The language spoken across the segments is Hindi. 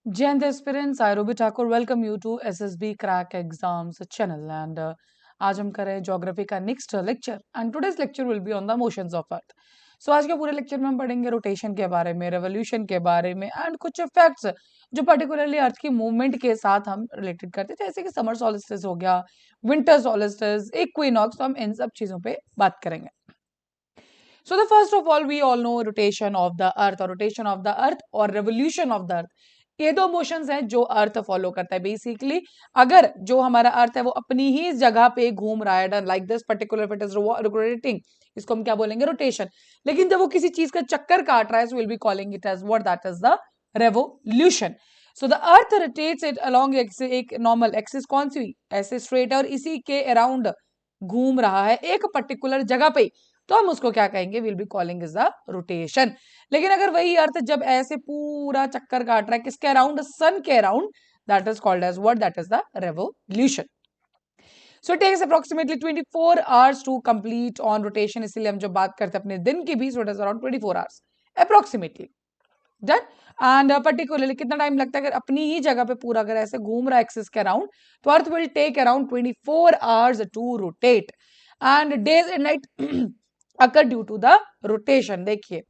Jai Hind aspirants, I Ruby Thakur welcome you to SSB Crack Exams channel and आज हम कर रहे हैं ज्योग्राफी का next lecture and today's lecture will be on the motions of earth. So आज के पूरे लेक्चर में हम पढ़ेंगे रोटेशन के बारे में, रेवोल्यूशन के बारे में एंड कुछ फैक्ट्स जो पर्टिकुलरली अर्थ की मूवमेंट के साथ हम रिलेटेड करते हैं, जैसे कि समर सॉलिस्टिस हो गया, विंटर सॉलिस्टिस, इक्विनॉक्स, तो हम इन सब चीजों पे बात करेंगे। So the first of all we all know rotation of the earth और rotation of the earth और revolution of the earth, ये दो मोशंस हैं जो अर्थ फॉलो करता है। बेसिकली अगर जो हमारा अर्थ है वो अपनी ही जगह पे घूम रहा है like this particular it is rotating, इसको हम क्या बोलेंगे, रोटेशन। लेकिन जब वो किसी चीज का चक्कर काट रहा है so will be calling it as what, that is the revolution. So the earth rotates it along एक नॉर्मल एक्सिस, कौन सी, ऐसे स्ट्रेट, और इसी के अराउंड घूम रहा है एक पर्टिकुलर जगह पे, तो हम उसको क्या कहेंगे, will be calling is the rotation. लेकिन अगर वही अर्थ जब ऐसे पूरा चक्कर काट रहा है किसके अराउंड, सन के around, that is called as what, that is the revolution. So it takes approximately 24 hours to complete on rotation, इसलिए हम जब बात करते हैं अपने दिन की भी, so it is around 24 hours approximately, done. And particularly कितना टाइम लगता है, अगर अपनी ही जगह पे पूरा अगर ऐसे घूम रहा है एक्सिस के अराउंड, तो earth will take around 24 hours to rotate and days and night occur due to the rotation. देखिए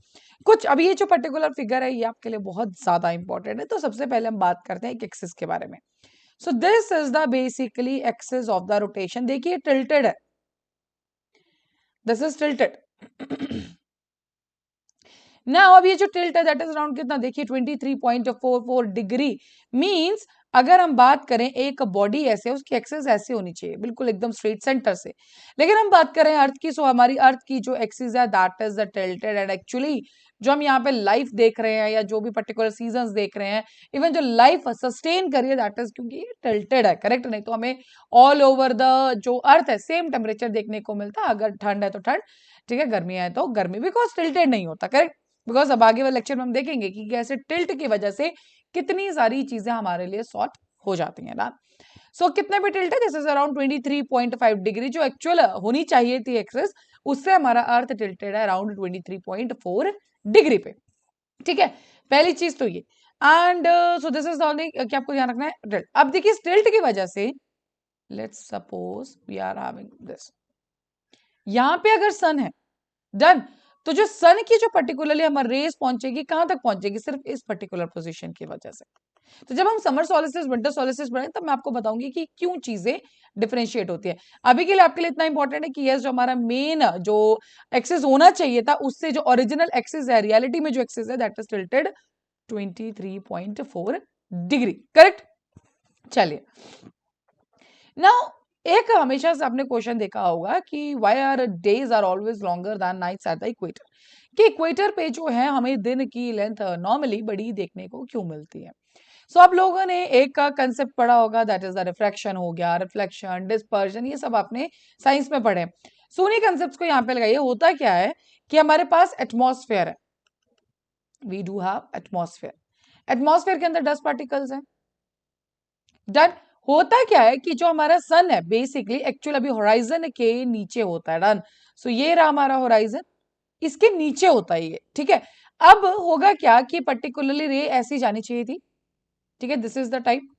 कुछ, अभी ये जो पर्टिकुलर फिगर है ये आपके लिए बहुत ज्यादा इंपॉर्टेंट है, तो सबसे पहले हम बात करते हैं एक एक्सिस के बारे में। So this is the basically axis of the rotation. देखिए टिल्टेड है, दिस इज टिल्टेड। नाउ अब ये जो टिल्ट है दैट इज अराउंड कितना, देखिए 23.44 डिग्री। मींस अगर हम बात करें एक बॉडी ऐसे, उसकी एक्सिस ऐसे होनी चाहिए बिल्कुल एकदम स्ट्रेट सेंटर से, लेकिन हम बात करें अर्थ की, सो हमारी अर्थ की जो एक्सिस है that is the tilted. And actually जो हम यहाँ पे लाइफ देख रहे हैं या जो भी पर्टिकुलर सीजन्स देख रहे हैं, इवन जो लाइफ सस्टेन करिए दैट इज क्योंकि ये टिल्टेड है, करेक्ट। नहीं तो हमें ऑल ओवर द जो अर्थ है सेम टेम्परेचर देखने को मिलता है, अगर ठंड है तो ठंड, ठीक है, गर्मी है तो गर्मी, बिकॉज टिल्टेड नहीं होता, करेक्ट। बिकॉज अब आगे वाले लेक्चर में हम देखेंगे कि कैसे टिल्ट की वजह से कितनी सारी चीजें हमारे लिए सॉर्ट हो जाती हैं ना। सो कितने पे टिल्ट है, दिस इज अराउंड 23.5 डिग्री, जो एक्चुअल होनी चाहिए थी एक्सेस, उससे हमारा अर्थ टिल्टेड है अराउंड 23.4 डिग्री पे, ठीक है। पहली चीज तो ये, and so this is only, क्या आपको ध्यान रखना है टिल्ट। अब देखिए टिल्ट की वजह से, let's suppose we are having this, यहां पे अगर सन है, डन, तो जो सन की जो पर्टिकुलरली हमारी रेस पहुंचेगी कहां तक पहुंचेगी, सिर्फ इस पर्टिकुलर पोजीशन की वजह से। तो जब हम समर सॉलिस्टिस विंटर सॉलिस्टिस पढ़ें तब मैं आपको बताऊंगी कि क्यों चीजें डिफरेंशिएट होती है। अभी के लिए आपके लिए इतना इंपॉर्टेंट है कि यस, जो हमारा मेन जो एक्सिस होना चाहिए था उससे जो ओरिजिनल एक्सिस है, रियलिटी में जो एक्सिस है that is tilted 23.4 degree, correct. चलिए नाउ, एक हमेशा से आपने क्वेश्चन देखा होगा कि why are days are always longer than nights at the equator, कि इक्वेटर पे जो है हमें दिन की लेंथ नॉर्मली बड़ी देखने को क्यों मिलती है। सो आप लोगों ने एक का कंसेप्ट पढ़ा होगा, दैट इज द रिफ्रैक्शन हो गया, रिफ्लेक्शन, डिस्पर्शन, ये सब आपने साइंस में पढ़े। सो उन्हीं कंसेप्ट को यहाँ पे लगाइए। होता क्या है कि हमारे पास एटमॉस्फेयर है, we do have atmosphere, atmosphere के अंदर डस्ट पार्टिकल्स हैं, डन। होता क्या है कि जो हमारा सन है बेसिकली एक्चुअल अभी होराइजन के नीचे होता है, डन। सो ये रहा हमारा होराइजन, इसके नीचे होता है ये, ठीक है। अब होगा क्या कि पर्टिकुलरली रे ऐसी जानी चाहिए थी, ठीक है, दिस इज द टाइप।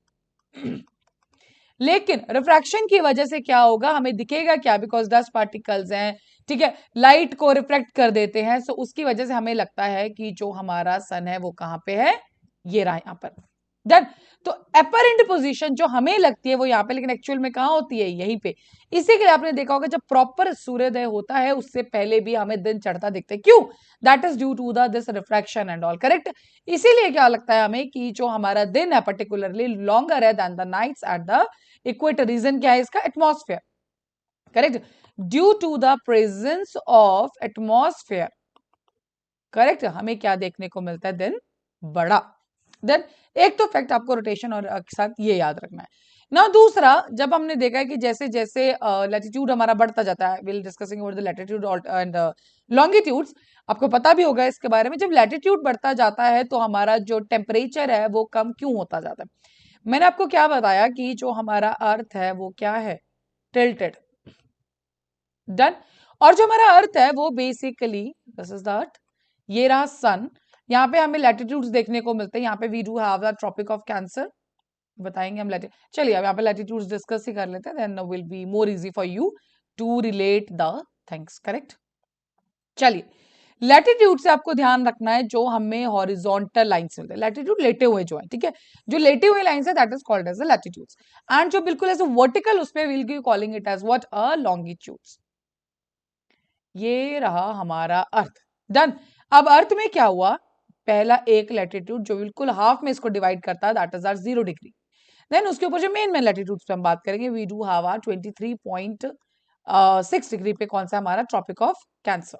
लेकिन रिफ्रैक्शन की वजह से क्या होगा, हमें दिखेगा क्या, बिकॉज डस्ट पार्टिकल्स हैं, ठीक है, लाइट को रिफ्लेक्ट कर देते हैं, सो उसकी वजह से हमें लगता है कि जो हमारा सन है वो कहां पे है, ये रहा यहां पर, डन। तो अपरेंट पोजीशन जो हमें लगती है वो यहाँ पे, लेकिन एक्चुअल में कहाँ होती है, यहीं पे। इसी के लिए आपने देखा होगा जब प्रॉपर सूर्योदय होता है उससे पहले भी हमें दिन चढ़ता दिखता है, क्यों, that is due to the this refraction and all, correct. इसीलिए क्या लगता है हमें कि जो हमारा दिन है पर्टिकुलरली लॉन्गर है than the nights at the equator. Reason क्या है इसका, atmosphere, correct, due to the presence of atmosphere, correct, हमें क्या देखने को मिलता है, दिन बड़ा। देन एक तो फैक्ट आपको रोटेशन और के साथ ये याद रखना है ना। दूसरा, जब हमने देखा है कि जैसे जैसे लैटिट्यूड हमारा बढ़ता जाता है, will discussing about the latitude and longitudes, आपको पता भी होगा इसके बारे में, जब लैटिट्यूड बढ़ता जाता है तो हमारा जो टेम्परेचर है वो कम क्यों होता जाता है। मैंने आपको क्या बताया कि जो हमारा अर्थ है वो क्या है, टिल्टेड, डन। और जो हमारा अर्थ है वो basically this is the earth, ये रहा सन, यहाँ पे हमें लैटिट्यूड्स देखने को मिलते हैं। यहाँ पे we do have the Tropic of Cancer, बताएंगे हम चलिए अब यहाँ पे लैटिट्यूड्स डिस्कस ही कर लेते हैं, then will be more easy for you to relate the things, correct. चलिए लैटिट्यूड से आपको ध्यान रखना है जो हमें हॉरिजॉन्टल लाइंस मिलते हैं, लैटिट्यूड लेटे हुए जो है, ठीक है, जो लेटे हुए लाइंस है that is called as the latitudes, and जो बिल्कुल ऐसे वर्टिकल उसमें will be calling it as what a longitudes. ये रहा हमारा अर्थ, डन। अब अर्थ में क्या हुआ, पहला एक लैटिट्यूड जो बिल्कुल हाफ में इसको डिवाइड करता है that is our 0 degree. Then उसके ऊपर जो मेन लैटिट्यूड्स पे हम बात करेंगे, we do have our 23.6 degree पे कौन सा हमारा ट्रॉपिक ऑफ कैंसर,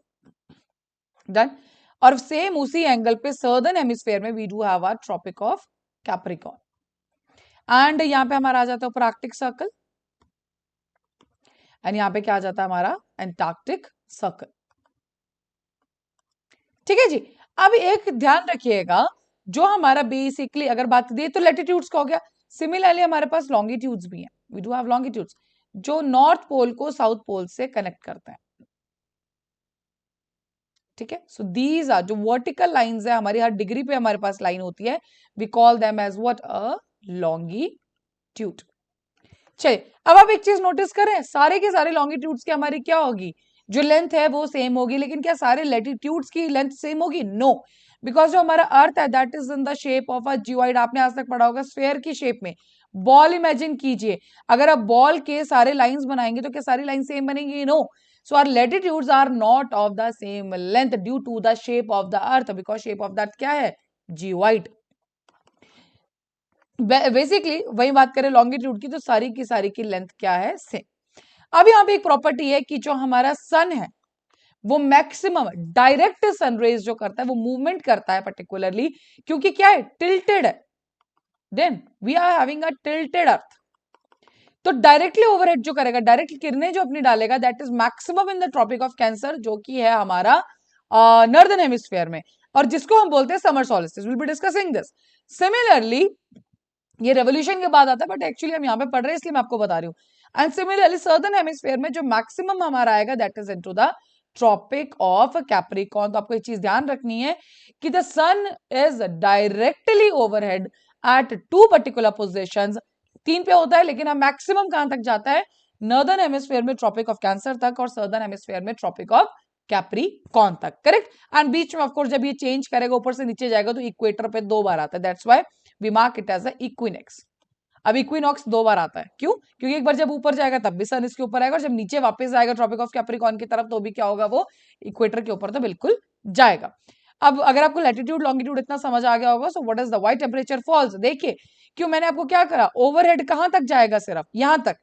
डन। और सेम उसी एंगल पे सर्दर्न हेमिस्फीयर में we do have our Tropic of Capricorn, and यहाँ पे हमारा आ जाता है ऊपर आर्कटिक सर्कल, एंड यहाँ पे क्या आ जाता है हमारा एंटार्क्टिक सर्कल, ठीक है जी। अब एक ध्यान रखिएगा, जो हमारा बेसिकली अगर बात करें तो लैटिट्यूड्स का हो गया, सिमिलरली हमारे पास लॉन्गिट्यूड्स भी हैं, वी डू हैव लॉन्गिट्यूड्स जो नॉर्थ पोल को साउथ पोल से कनेक्ट करते हैं, ठीक है। सो दीज आर जो वर्टिकल लाइंस है, हमारी हर डिग्री पे हमारे पास लाइन होती है, we call them as what a longitude. चलिए अब आप एक चीज नोटिस करें, सारे के सारे लॉन्गिट्यूड्स की हमारी क्या होगी, जो लेंथ है वो सेम होगी, लेकिन क्या सारे लैटिट्यूड्स की लेंथ सेम होगी, नो, बिकॉज जो हमारा अर्थ है that is in the shape of a geoid, आपने आज तक पढ़ा होगा स्फेयर की शेप में। बॉल इमेजिन कीजिए, अगर आप बॉल के सारे लाइंस बनाएंगे तो क्या सारी लाइन सेम बनेंगी, no. So our latitudes are not of the same length due to the shape of the earth, because shape of the earth क्या है, जियोइड। बेसिकली वही बात करें लॉन्गिट्यूड की तो सारी की लेंथ क्या है, सेम। अब यहाँ पे एक प्रॉपर्टी है कि जो हमारा सन है वो मैक्सिमम डायरेक्ट सनरेज जो करता है वो मूवमेंट करता है पर्टिकुलरली, क्योंकि क्या है, टिल्टेड है, then we are having a tilted earth, तो डायरेक्टली ओवरहेड जो करेगा, डायरेक्ट किरणें जो अपनी डालेगा that is maximum in the Tropic of Cancer, जो कि है हमारा नॉर्दर्न हेमिस्फीयर में, और जिसको हम बोलते हैं summer solstice, will be discussing this. Similarly ये रेवोल्यूशन के बाद आता है, बट एक्चुअली हम यहाँ पे पढ़ रहे हैं इसलिए मैं आपको बता रही हूँ। एंड सिमिलरली सर्दर्न हेमिस्फीयर में जो मैक्सिमम हमारा आएगा that is into the Tropic of Capricorn. तो आपको एक चीज ध्यान रखनी है कि the sun is directly overhead at two particular positions, 3 पे होता है, लेकिन हम मैक्सिमम कहां तक जाता है, नॉर्दर्न हेमिस्फीयर में ट्रॉपिक ऑफ कैंसर तक, और सर्दर्न हेमिस्फीयर में ट्रॉपिक ऑफ कैप्रिकॉर्न तक, करेक्ट। एंड बीच में ऑफकोर्स जब ये चेंज करेगा ऊपर से नीचे जाएगा तो इक्वेटर पे 2 बार आता है, that's why we mark it as a equinox. अब इक्विनॉक्स 2 बार आता है, क्यों, क्योंकि एक बार जब ऊपर जाएगा तब भी सन इसके ऊपर आएगा, और जब नीचे वापस आएगा ट्रॉपिक ऑफ कैप्रिकॉर्न की तरफ तो भी क्या होगा, वो इक्वेटर के ऊपर तो बिल्कुल जाएगा। अब अगर आपको लैटिट्यूड लॉन्गिट्यूड इतना समझ आ गया होगा, so what is the why temperature falls, देखिए क्यों मैंने आपको क्या करा, ओवरहेड कहां तक जाएगा, सिर्फ यहां तक।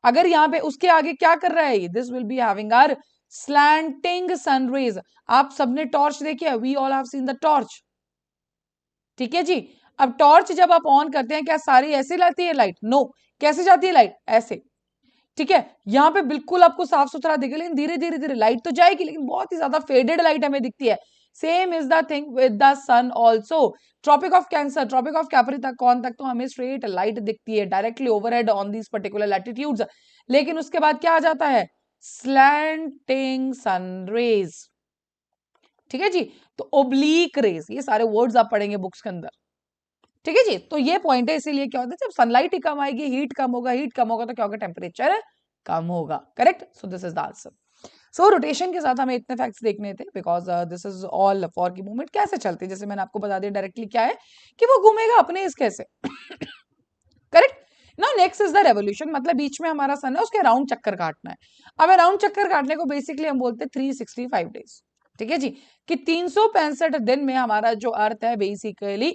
अगर यहाँ पे उसके आगे क्या कर रहा है, this will be having our slanting sunrays. आप सबने टॉर्च देखी है, we all have seen the torch, ठीक है जी। अब टॉर्च जब आप ऑन करते हैं क्या सारी ऐसे जाती है लाइट, नो, कैसे जाती है लाइट, ऐसे, ठीक है। यहाँ पे बिल्कुल आपको साफ सुथरा दिखेगा, लेकिन धीरे धीरे धीरे लाइट तो जाएगी, लेकिन बहुत ही ज्यादा फेडेड लाइट हमें दिखती है। Same is the thing with the sun also, Tropic of Cancer, Tropic of Capricorn तक तो हमें स्ट्रेट लाइट दिखती है directly overhead on these particular latitudes, लेकिन उसके बाद क्या आ जाता है, स्लैंटिंग सन रेज, ठीक है जी। तो ओब्लीक रेज, ये सारे वर्ड्स आप पढ़ेंगे बुक्स के अंदर, ठीक है जी। तो ये पॉइंट है, इसीलिए क्या होता है, जब सनलाइट ही कम आएगी, हीट कम होगा, हीट कम होगा तो क्या होगा, टेम्परेचर कम होगा, correct. So this is the answer. So rotation के साथ हमें इतने फैक्ट्स देखने थे, because this is all for की मूवमेंट कैसे चलती है, जैसे मैंने आपको बता दिया डायरेक्टली क्या है कि वो घूमेगा अपने इसके से, correct. Now next is the revolution, मतलब बीच में हमारा सन है उसके राउंड चक्कर काटना है। अब राउंड चक्कर काटने को बेसिकली हम बोलते हैं 365 डेज, ठीक है जी, कि 365 दिन में हमारा जो अर्थ है बेसिकली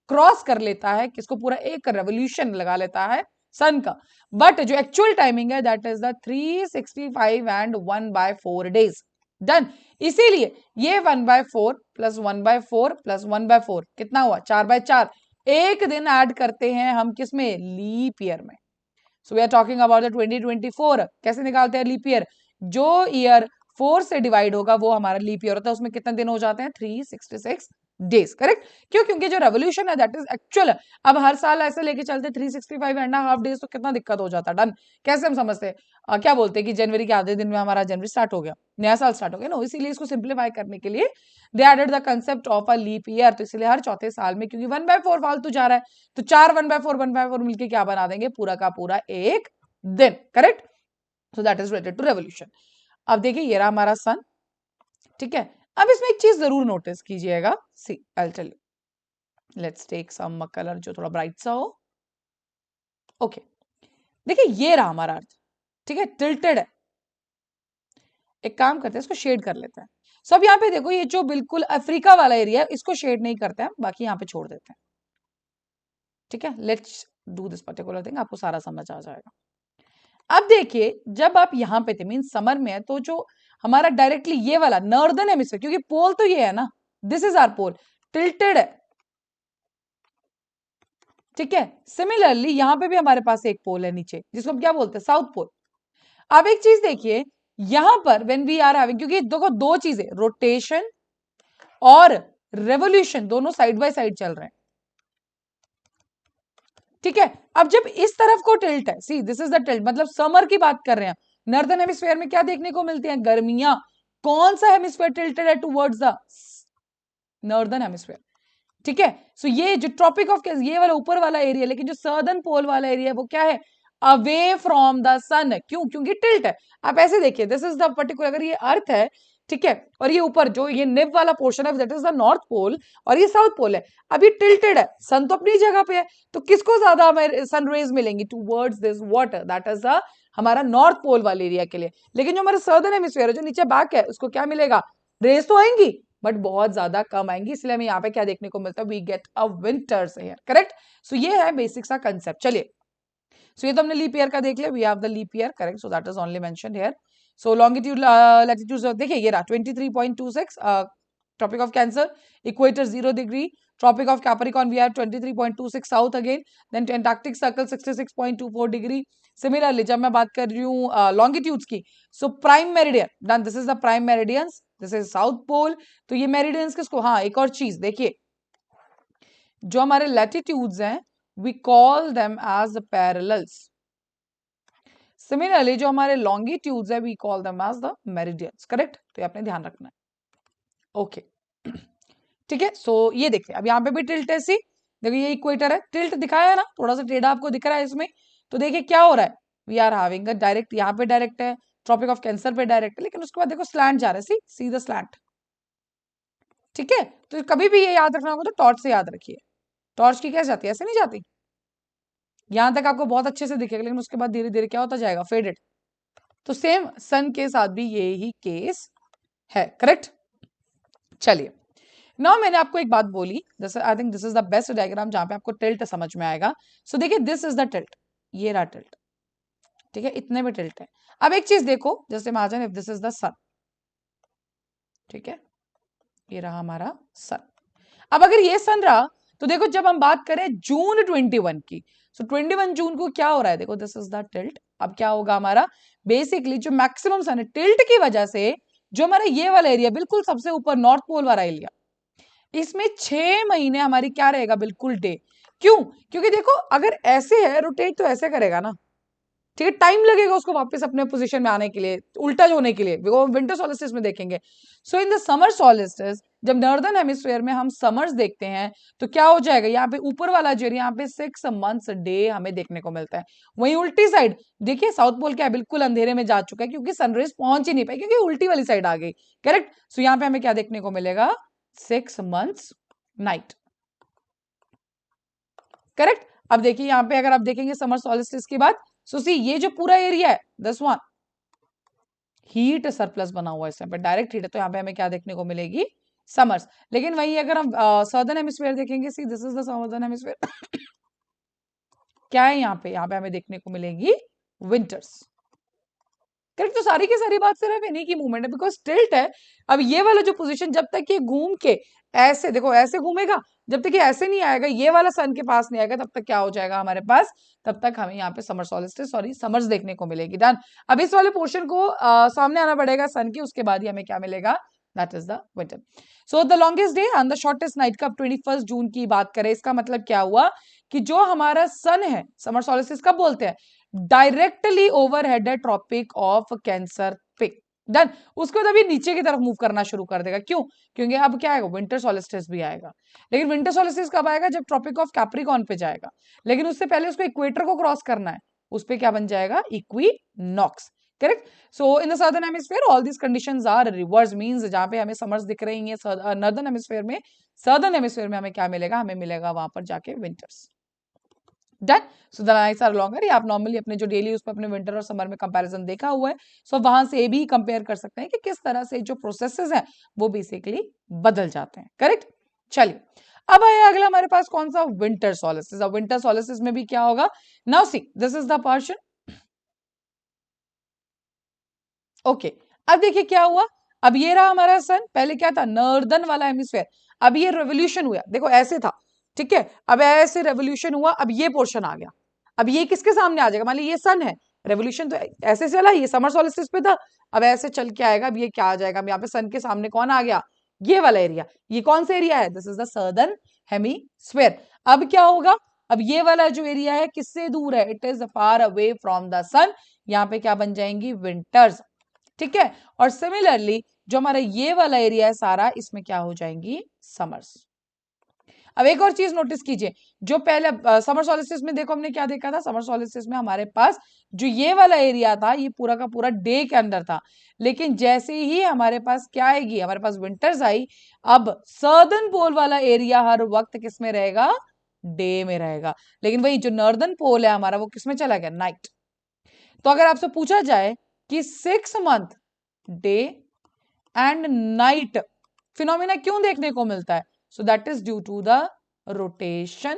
क्रॉस कर लेता है किसको, पूरा एक रेवोल्यूशन लगा लेता है सन का। बट जो एक्चुअल टाइमिंग है that is the 365 and 1/4 days, done. इसीलिए ये 1/4 प्लस 1/4 प्लस 1/4 कितना हुआ, 4/4, एक दिन ऐड करते हैं हम किसमें, लीप ईयर में। So we are talking about the 2024। कैसे निकालते हैं लीप ईयर, जो ईयर 4 से डिवाइड होगा वो हमारा लीप ईयर होता है, उसमें कितने दिन हो जाते हैं, 366 डेज। करेक्ट? क्यों? क्योंकि जो रेवोल्यूशन है दैट इज एक्चुअल। अब हर साल ऐसे लेके चलते 365.5 डेज तो कितना दिक्कत हो जाता। डन। कैसे हम समझते क्या बोलते हैं कि जनवरी के आधे दिन में हमारा जनवरी स्टार्ट हो गया, नया साल स्टार्ट हो गया। नो, इसीलिए इसको सिंप्लीफाई करने के लिए they added the concept of a leap year. तो इसलिए हर चौथे साल में, क्योंकि 1/4 फालतू जा रहा है, तो 4 1/4 मिलके क्या बना देंगे, पूरा का पूरा एक दिन। Correct? So that is related to revolution. अब देखिए ये रहा हमारा सन। ठीक है? अब इसमें एक चीज जरूर नोटिस कीजिएगा। See I tell you, let's take some colour जो थोड़ा ब्राइट सा हो। ओके, देखिए ये रहा हमारा अर्थ। ठीक है? टिल्टेड है। एक काम करते हैं, इसको शेड कर लेते हैं। सो अब यहाँ पे देखो, ये जो बिल्कुल अफ्रीका वाला एरिया है इसको शेड नहीं करते हैं, बाकी यहाँ पे छोड़ देते हैं। ठीक है? Let's do this particular thing, आपको सारा समझ आ जाएगा। अब देखिए, जब आप यहाँ पे थे, मीन समर में है, तो जो हमारा डायरेक्टली ये वाला नॉर्दर्न हेमिस्फीयर, क्योंकि पोल तो ये है ना, this is our pole, tilted है। ठीक है? सिमिलरली यहां पे भी हमारे पास एक पोल है नीचे, जिसको हम क्या बोलते हैं, साउथ पोल। अब एक चीज देखिए, यहां पर व्हेन वी आर हैविंग, क्योंकि देखो दो चीजें, रोटेशन और रेवोल्यूशन, दोनों साइड बाय साइड चल रहे हैं। ठीक है? अब जब इस तरफ को टिल्ट है, see this is the tilt, मतलब समर की बात कर रहे हैं, नॉर्दर्न हेमिस्फीयर में क्या देखने को मिलती है, गर्मियां। कौन सा हेमिस्फीयर टिल्टेड है टुवर्ड्स द नॉर्दर्न हेमिस्फीयर? ठीक है? सो ये जो ट्रॉपिक ऑफ, ये वाला ऊपर वाला एरिया, लेकिन जो सर्दर्न पोल वाला एरिया वो क्या है, अवे फ्रॉम द सन। क्यों? क्योंकि टिल्ट है। आप ऐसे देखिए, दिस इज द पर्टिकुलर, अगर ये अर्थ है, ठीक है, और ये ऊपर जो ये निब वाला पोर्शन है that is the north pole, और ये साउथ पोल है। अब ये टिल्टेड है, सन तो अपनी जगह पे है, तो किसको ज्यादा हमें सन रेज मिलेंगी, towards this water, that is the हमारा नॉर्थ पोल वाले एरिया के लिए। लेकिन जो हमारा सर्दर्न हेमिस्फीयर है, जो नीचे बैक है, उसको क्या मिलेगा, रेज तो आएंगी बट बहुत ज्यादा कम आएंगी। इसलिए हमें यहाँ पे क्या देखने को मिलता है, we get a winters here. Correct? So ये है बेसिक सा कंसेप्ट। चलिए, सो ये तो हमने लीप ईयर का देख लिया, we have the leap year. Correct? So that is only mentioned here. So longitude latitude देखिए, ये रहा 23.26, Tropic of Cancer, equator 0 degree, Tropic of Capricorn we have 23.26 south again, then Antarctic circle 66.24 degree. Similarly जब मैं बात कर रही हूँ लॉन्गिट्यूड्स की, so prime meridian, done, this is the prime meridians, this is south pole. तो ये मेरिडियंस किसको, हाँ एक और चीज देखिए, जो हमारे लैटिट्यूड्स हैं we call them as parallels. Similarly जो हमारे लॉन्गिट्यूड्स है we call them as the meridians. Correct? तो ये आपने ध्यान रखना है। ओके, ठीक है? सो ये देखिए, अब यहाँ पे भी टिल्ट है, सी देखिए ये इक्वेटर है, टिल्ट दिखाया है ना, थोड़ा सा टेढ़ा आपको दिख रहा है इसमें। तो देखिए क्या हो रहा है, we are having a direct, यहाँ पे डायरेक्ट है, ट्रॉपिक ऑफ कैंसर पे डायरेक्ट है, लेकिन उसके बाद देखो स्लैंट जा रहा है, सी सी द स्लैंट। ठीक है? तो कभी भी ये याद रखना होगा तो टॉर्च से याद रखिए। टॉर्च की कैसे जाती है, ऐसे नहीं जाती। यहां तक आपको बहुत अच्छे से दिखेगा, लेकिन उसके बाद धीरे धीरे क्या होता जाएगा, फेडेड। तो सेम सन के साथ भी ये ही केस है। करेक्ट? चलिए, नाउ मैंने आपको एक बात बोली, जैसे I think this is the best diagram जहां पे आपको टिल्ट समझ में आएगा। सो देखिए, दिस इज द टिल्ट, ये रहा टिल्ट। ठीक है? इतने में टिल्ट है। अब एक चीज देखो, जैसे imagine if this is the sun. ठीक है? ये रहा हमारा सन। अब अगर ये सन रहा, तो देखो जब हम बात करें जून 21 की, सो 21 जून को क्या हो रहा है, देखो दिस इज द टिल्ट। अब क्या होगा हमारा, बेसिकली जो मैक्सिमम सन है, टिल्ट की वजह से जो हमारा ये वाला एरिया बिल्कुल सबसे ऊपर नॉर्थ पोल वाला एरिया, इसमें 6 महीने हमारी क्या रहेगा, बिल्कुल डे। क्यों? क्योंकि देखो अगर ऐसे है, रोटेट तो ऐसे करेगा ना, ठीक है, टाइम लगेगा उसको वापस अपने पोजीशन में आने के लिए, उल्टा होने के लिए, वो विंटर सोलिस्टिस में देखेंगे। सो इन द समर सोलिस्टिस, जब नॉर्दर्न हेमिस्फीयर में हम समर्स देखते हैं, तो क्या हो जाएगा, यहाँ पे ऊपर वाला जो यहाँ पे 6 मंथ्स डे हमें देखने को मिलता है। वहीं उल्टी साइड देखिए, साउथ पोल क्या है, बिल्कुल अंधेरे में जा चुका है, क्योंकि सनराइज पहुंच ही नहीं पाई, क्योंकि उल्टी वाली साइड आ गई। करेक्ट? सो यहाँ पे हमें क्या देखने को मिलेगा, 6 मंथ्स नाइट। करेक्ट? अब देखिए यहाँ पे अगर आप देखेंगे समर सॉलिस्टिस की बात, सो सी ये जो पूरा एरिया है, दिस वन, हीट सरप्लस बना हुआ है इसमें, पर डायरेक्ट हीट है, तो यहाँ पे हमें क्या देखने को मिलेगी, समर्स। लेकिन वही अगर हम सदर्न हेमिस्फीयर देखेंगे, see this is the southern hemisphere, क्या है यहाँ पे हमें देखने को मिलेगी विंटर्स। करेक्ट? तो सारी की सारी बात सिर्फ इन्हीं की मूवमेंट है, बिकॉज टिल्ट है। अब ये वाला जो पोजीशन, जब तक ये घूम के ऐसे देखो ऐसे घूमेगा, जब तक ये ऐसे नहीं आएगा, ये वाला सन के पास नहीं आएगा, तब तक क्या हो जाएगा हमारे पास, तब तक हमें यहाँ पे समर सॉलिस्टिस, सॉरी समर्स देखने को मिलेगी। डन। अब इस वाले पोर्शन को सामने आना पड़ेगा सन के, उसके बाद ही हमें क्या मिलेगा, that is the winter. So the longest day and the shortest night का 21 जून की बात करें, इसका मतलब क्या हुआ कि जो हमारा सन है, समर सोलिस्टिस कब बोलते हैं, डायरेक्टली ओवरहेड है ट्रॉपिक ऑफ कैंसर पे. डन. उसके बाद अभी नीचे की तरफ मूव करना शुरू कर देगा. क्यों? क्योंकि अब क्या आएगा, विंटर सोलिस्टिस भी आएगा. लेकिन विंटर सोलिस्टिस कब आएगा, जब ट्रॉपिक ऑफ कैप्रिकॉर्न पे जाएगा. लेकिन उससे पहले उसको इक्वेटर को क्रॉस करना है. उस पे क्या बन जाएगा, equinox. Correct. So in the southern hemisphere all these conditions are reverse, means जहां पे हमें समर्स दिख रही हैं नॉर्दर्न हेमिस्फीयर में, सदर्न हेमिस्फीयर में हमें क्या मिलेगा, हमें मिलेगा वहां पर जाके winters. Done. So the nights are longer. ये आप नॉर्मली अपने जो डेली उस पर अपने विंटर और समर में कंपैरिजन देखा हुआ है. सो वहां से भी कंपेयर कर सकते हैं कि किस तरह से जो प्रोसेसेस हैं वो बेसिकली बदल जाते हैं. करेक्ट. चलिए, अब आया अगला हमारे पास कौन सा, विंटर सोलिस्टिस. अब विंटर सोलिस्टिस में भी क्या होगा, now see this is the portion. Okay, अब देखिए क्या हुआ. अब ये रहा हमारा सन, पहले क्या था, नॉर्दर्न वाला हेमिस्फेयर. अब ये रेवोल्यूशन हुआ, देखो ऐसे था, ठीक है. अब ऐसे रेवोल्यूशन हुआ, अब ये पोर्शन आ गया. अब ये किसके सामने आ जाएगा, मान लीजिए ये सन है, रेवोल्यूशन तो ऐसे चला, ये समर सोलिस्टिस पे था, अब ऐसे चल के आएगा. अब ये क्या आ जाएगा, अब यहाँ पे सन के सामने कौन आ गया, ये वाला एरिया. ये कौन सा एरिया है, this is the southern hemisphere. अब क्या होगा, अब ये वाला जो एरिया है किससे दूर है, it is far away from the sun. यहाँ पे क्या बन जाएंगी, विंटर्स. ठीक है. और सिमिलरली जो हमारा ये वाला एरिया है सारा, इसमें क्या हो जाएंगी, समर्स. अब एक और चीज नोटिस कीजिए, जो पहले समर सोलिस्टिस में देखो हमने क्या देखा था, समर सोलिस्टिस में हमारे पास जो ये वाला एरिया था ये पूरा का पूरा डे के अंदर था. लेकिन जैसे ही हमारे पास क्या आएगी, हमारे पास विंटर्स आई, अब सदर्न पोल वाला एरिया हर वक्त किस में रहेगा, डे में रहेगा. लेकिन वही जो नॉर्दर्न पोल है हमारा, वो किस में चला गया, नाइट. तो अगर आपसे पूछा जाए कि 6 month day and night phenomena क्यों देखने को मिलता है, so that is due to the rotation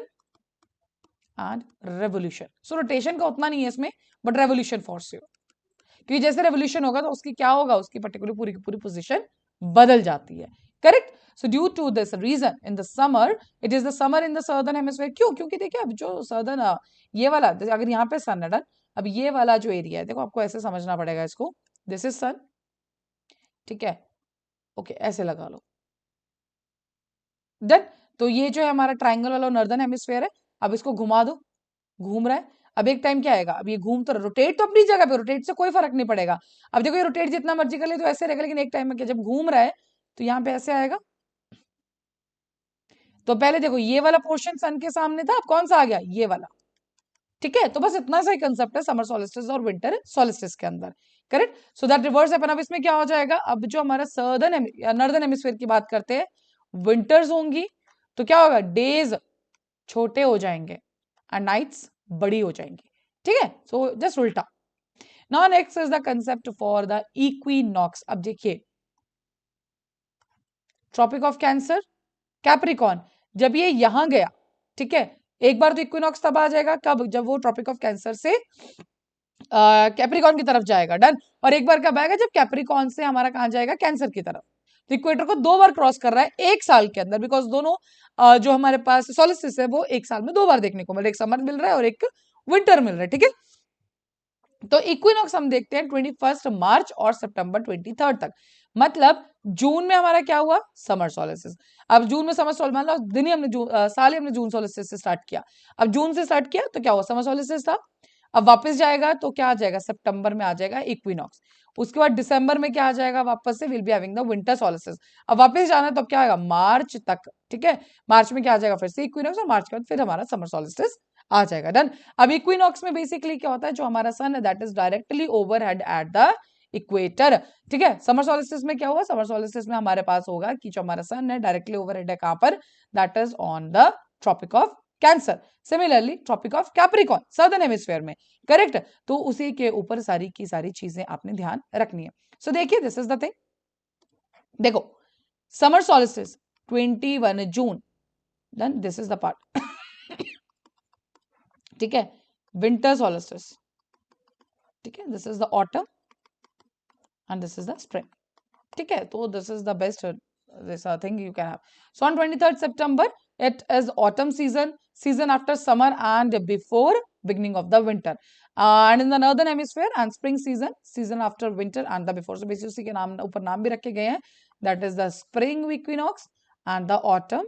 and revolution. So rotation का उतना नहीं है इसमें, बट रेवोल्यूशन फोर्स, क्योंकि जैसे रेवोल्यूशन होगा तो उसकी क्या होगा, उसकी पर्टिकुलर पूरी की पूरी पोजीशन बदल जाती है. Correct. So due to this reason in the summer, it is the summer in the southern hemisphere. क्यों? क्योंकि देखिए अब जो सदर्न ये वाला, अगर यहाँ पे सन है, डन. अब ये वाला जो एरिया है, देखो आपको ऐसे समझना पड़ेगा इसको, दिस इज सन, ठीक है. ओके, ऐसे लगा लो, डन. तो ये जो है हमारा ट्राइंगल वाला नॉर्दर्न हेमिस्फीयर है. अब इसको घुमा दो, घूम रहा है. अब एक टाइम क्या आएगा, अब ये घूम तो रोटेट तो अपनी जगह पे, रोटेट से कोई फर्क नहीं पड़ेगा. अब देखो ये रोटेट जितना मर्जी कर ले तो ऐसे रहेगा, लेकिन एक टाइम में क्या, जब घूम रहा है तो यहाँ पे ऐसे आएगा. तो पहले देखो ये वाला पोर्शन सन के सामने था, अब कौन सा आ गया, ये वाला. ठीक है. तो बस इतना सा ही कंसेप्ट है समर सोलिस्टिस और विंटर सोलिस्टिस के अंदर. करेक्ट. सो दैट रिवर्स अपन, अब इसमें क्या हो जाएगा, अब जो हमारा सदर्न नॉर्दर्न हेमिस्फीयर की बात करते हैं, विंटर्स होंगी, तो क्या होगा, डेज छोटे हो जाएंगे एंड नाइट्स बड़ी हो जाएंगी. ठीक है. सो जस्ट उल्टा. Now next is the concept for the equinox. अब देखिए, ट्रॉपिक ऑफ कैंसर, कैप्रिकॉर्न, जब ये यहां गया, ठीक है, एक बार तो इक्विनॉक्स तब आ जाएगा कब, जब वो ट्रॉपिक ऑफ कैंसर से कैप्रिकॉर्न की तरफ जाएगा. डन. और एक बार कब आएगा, जब कैप्रिकॉर्न से हमारा कहां जाएगा, कैंसर की तरफ. तो इक्वेटर को 2 बार क्रॉस कर रहा है एक साल के अंदर, बिकॉज दोनों जो हमारे पास सोलिस्टिस है वो एक साल में 2 बार देखने को मिल रहा है, एक समर मिल रहा है और एक विंटर मिल रहा है. ठीक है. तो इक्विनॉक्स हम देखते हैं 21 मार्च और सितंबर 23 तक. मतलब जून में हमारा क्या हुआ, समर सोलिस्टिस. अब जून में समर सोलिस्टिस, मान लो दिन ही हमने साल ही हमने जून सोलिस्टिस से स्टार्ट किया. अब जून से स्टार्ट किया तो क्या हुआ, समर सोलिस्टिस था. अब वापस जाएगा तो क्या आ जाएगा, सितंबर में आ जाएगा इक्विनॉक्स. उसके बाद दिसंबर में क्या आ जाएगा, वापस से will be having the winter solstice. अब वापस जाना है तो क्या आएगा, मार्च तक. ठीक है. मार्च में क्या आ जाएगा, फिर से इक्विनॉक्स, और मार्च के बाद फिर हमारा समर सोलिस्टिस आ जाएगा. डन. अब इक्विनॉक्स में बेसिकली क्या होता है, जो हमारा सन है that is directly overhead eight the equator. ठीक है. समर सोलिस्टिस में क्या हुआ, समर सोलिस्टिस में हमारे पास होगा कि जो हमारा सन है डायरेक्टली ओवरहेड है कहां पर, that is on the Tropic of Cancer. Similarly Tropic of Capricorn southern hemisphere में. करेक्ट. तो उसी के ऊपर सारी की सारी चीजें आपने ध्यान रखनी है. सो देखिए, दिस इज द थिंग. देखो, summer solstice 21 June, then this is the part. ठीक है. विंटर सोलिस्टिस, ठीक है, this is the autumn and this is the spring. ठीक है. तो this is the best this thing you can have. So on 23rd September it is autumn season after summer and before beginning of the winter, and in the northern hemisphere and spring season after winter and the before. So basically उसी के नाम ऊपर नाम भी रखे गए हैं, that is the spring equinox and the autumn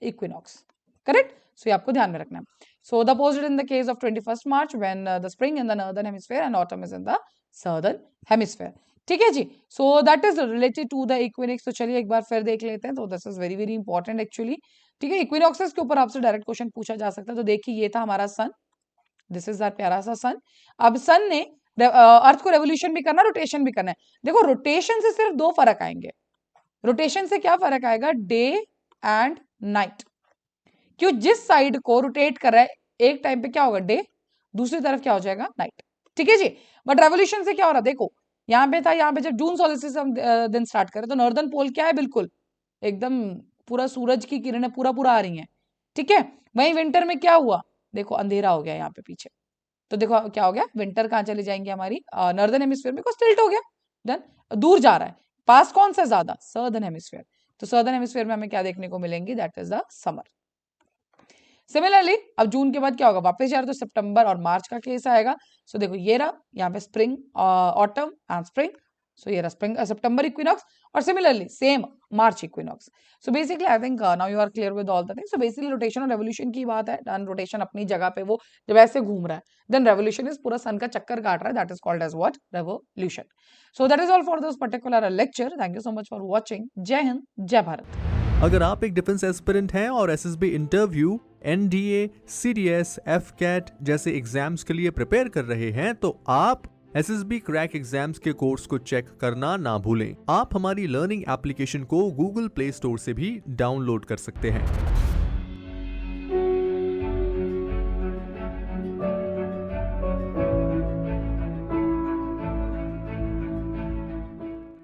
equinox. Correct? So ये आपको ध्यान में रखना है. So the opposite in the case of 21st March when the spring in the northern hemisphere and autumn is in the southern hemisphere. ठीक है जी. So that is related to the equinox. तो चलिए एक बार फिर देख लेते हैं. तो this is very very important actually. ठीक है, इक्विनॉक्सेस के ऊपर आपसे डायरेक्ट क्वेश्चन पूछा जा सकता है. तो देखिए ये था हमारा सन, दिस इज आवर प्यारा सा सन. अब सन ने अर्थ को रेवोल्यूशन भी करना, रोटेशन भी करना है. देखो रोटेशन से सिर्फ दो फर्क आएंगे. रोटेशन से क्या फर्क आएगा? Day and night. क्यों? जिस साइड को रोटेट कर रहा है एक टाइम पे क्या होगा? डे, दूसरी तरफ क्या हो जाएगा? नाइट. ठीक है जी. बट रेवोल्यूशन से क्या हो रहा है? देखो यहाँ पे था, यहाँ पे जब जून सोलिस्टिस हम दिन स्टार्ट करें तो नॉर्दर्न पोल क्या है? बिल्कुल एकदम पूरा सूरज की किरणें पूरा पूरा आ रही हैं. ठीक है. वहीं विंटर में क्या हुआ? देखो अंधेरा हो गया यहाँ पे पीछे. तो देखो क्या हो गया? विंटर कहाँ चली जाएंगी हमारी? नॉर्दर्न हेमिस्फीयर में. टिल्ट हो गया. डन. दूर जा रहा है. पास कौन सा ज्यादा? Southern hemisphere. तो सदर्न हेमिस्फीयर में हमें क्या देखने को मिलेंगी? That is the summer. Similarly अब जून के बाद क्या होगा? वापस जा रहा तो सितंबर और मार्च का केस आएगा. सो देखो ये रहा यहाँ पे spring, autumn and spring. So ये रहा स्प्रिंग सितंबर इक्विनॉक्स और similarly same March equinox. So basically I think now you are clear with all the things. So basically rotation और रेवोल्यूशन की बात है. डन. रोटेशन अपनी जगह पे वो जब ऐसे घूम रहा है, देन रेवोल्यूशन इज पूरा सन का चक्कर काट रहा है. That is called as what? Revolution. So that is all for this particular lecture. Thank you so much for watching. जय हिंद, जय भारत. अगर आप एक डिफेंस एस्पिरेंट हैं और SSB interview, NDA, CDS, AFCAT जैसे एग्जाम्स के लिए प्रिपेयर कर रहे हैं तो आप एसएसबी क्रैक एग्जाम्स के कोर्स को चेक करना ना भूलें. आप हमारी लर्निंग एप्लीकेशन को गूगल प्ले स्टोर से भी डाउनलोड कर सकते हैं.